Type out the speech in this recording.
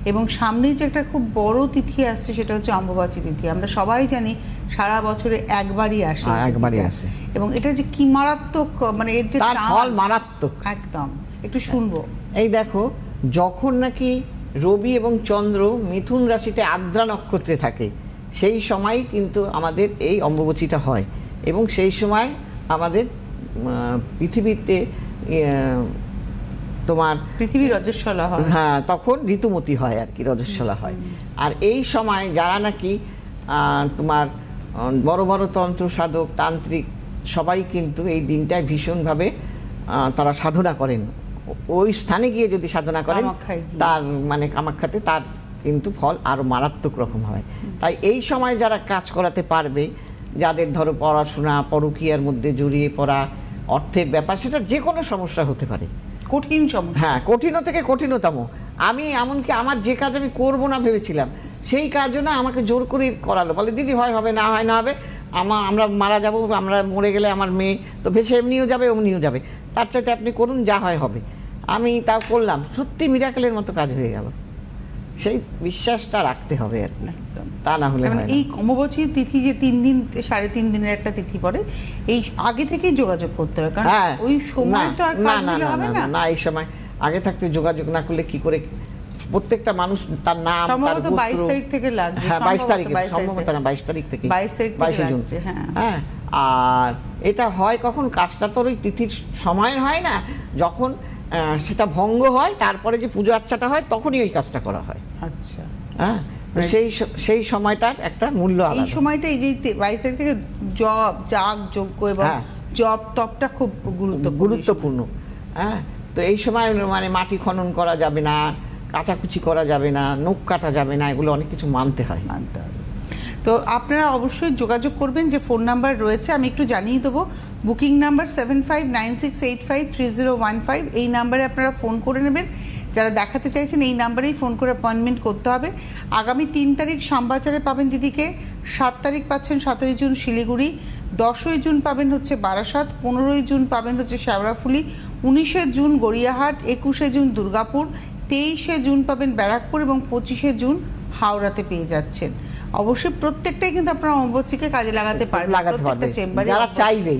এবং সামনে যে একটা খুব বড় তিথি আসছে সেটা হচ্ছে অম্বুবাচী তিথি। আমরা সবাই জানি সারা বছরে একবারই আসে, এবং এটা যে কি মারাত্মক, মানে এর যে ফল মারাত্মক একদম। একটু শুনবো। এই দেখো, যখন নাকি রবি এবং চন্দ্র মিথুন রাশিতে আদ্রা নক্ষত্রে থাকে সেই সময় কিন্তু আমাদের এই অম্বুবাচীটা হয়, এবং সেই সময় আমাদের পৃথিবীতে তোমার পৃথিবী রজস্বলা হয়। হ্যাঁ, তখন ঋতুমতী হয় আর কি, রজস্বলা হয়। আর এই সময় যারা নাকি তোমার বড় বড় তন্ত্র সাধক, তান্ত্রিক সবাই কিন্তু এই দিনটায় ভীষণভাবে তারা সাধনা করেন। ওই স্থানে গিয়ে যদি সাধনা করেন তার মানে কামাখ্যাতে, তার কিন্তু ফল আরো মারাত্মক রকম হয়। তাই এই সময় যারা কাজ করাতে পারবে, যাদের ধরো পড়াশোনা, পরকীয়ার মধ্যে জড়িয়ে পড়া, অর্থের ব্যাপার, সেটা যে কোনো সমস্যা হতে পারে, কঠিন সমস্যা, হ্যাঁ কঠিন থেকে কঠিনতম। আমি এমনকি আমার যে কাজ আমি করব না ভেবেছিলাম সেই কাজও না আমাকে জোর করে করালো, বলে দিদি হয় হবে, না হয় না হবে, আমরা মারা যাব, আমরা মরে গেলে আমার মেয়ে তো ভেসে এমনিও যাবে অমনিও যাবে, তার চাইতে আপনি করুন, যা হয় হবে। আমি তাও করলাম, সত্যি মিরাকেলের মতো কাজ হয়ে গেল। সেই বিশ্বাসটা রাখতে হবে আর কি, তা না হলে এই অমাবস্যা তিথি যে 3 দিন 3.5 দিনের একটা তিথি পড়ে, এই আগে থেকেই যোগাযোগ করতে হবে, কারণ ওই সময় তো আর কাজ হবে না। না, এই সময় আগে থাকতে যোগাযোগ না করলে কি করে? প্রত্যেকটা মানুষ তার নাম, সম্ভবত 22 তারিখ থেকে লাগবে। হ্যাঁ 22 তারিখ, সম্ভবত না 22 তারিখ থেকে, 22 জুন। হ্যাঁ, আর এটা হয় কখন? কাজটা তো ওই তিথির সময় হয় না, যখন সেটা ভঙ্গ হয় তারপরে যে পুজো আচ্ছাটা হয় তখনই ওই কাজটা করা হয়। আচ্ছা, হ্যাঁ, সেই সময়টার একটা মূল্য আলাদা। এই সময়টা এই যে 22 তারিখ থেকে জপ, যাগ, যজ্ঞ এবং জপ তপটা খুব গুরুত্বপূর্ণ। হ্যাঁ, তো এই সময় মানে মাটি খনন করা যাবে না, কাটাকুচি করা যাবে না, নখ কাটা যাবে না, এগুলো অনেক কিছু মানতে হয়। তো আপনারা অবশ্যই যোগাযোগ করবেন, যে ফোন নাম্বার রয়েছে আমি একটু জানিয়ে দেবো। বুকিং নাম্বার 7596853015, এই নাম্বারে আপনারা ফোন করে নেবেন। যারা দেখাতে চাইছেন এই নাম্বারেই ফোন করে অ্যাপয়েন্টমেন্ট করতে হবে। আগামী 3 তারিখ শ্যামবাজারে পাবেন দিদিকে, 7 তারিখ পাচ্ছেন 7ই জুন শিলিগুড়ি, 10ই জুন পাবেন হচ্ছে বারাসাত, 15ই জুন পাবেন হচ্ছে শেওড়াফুলি, 19শে জুন গড়িয়াহাট, 21শে জুন দুর্গাপুর, 23শে জুন পাবেন ব্যারাকপুর এবং 25শে জুন হাওড়াতে পেয়ে যাচ্ছেন। অবশ্যই প্রত্যেকটাই কিন্তু আপনারা অম্বুবাচীকে কাজে লাগাতে পারবেন, প্রত্যেকটা চেম্বারে যারা চাইবে।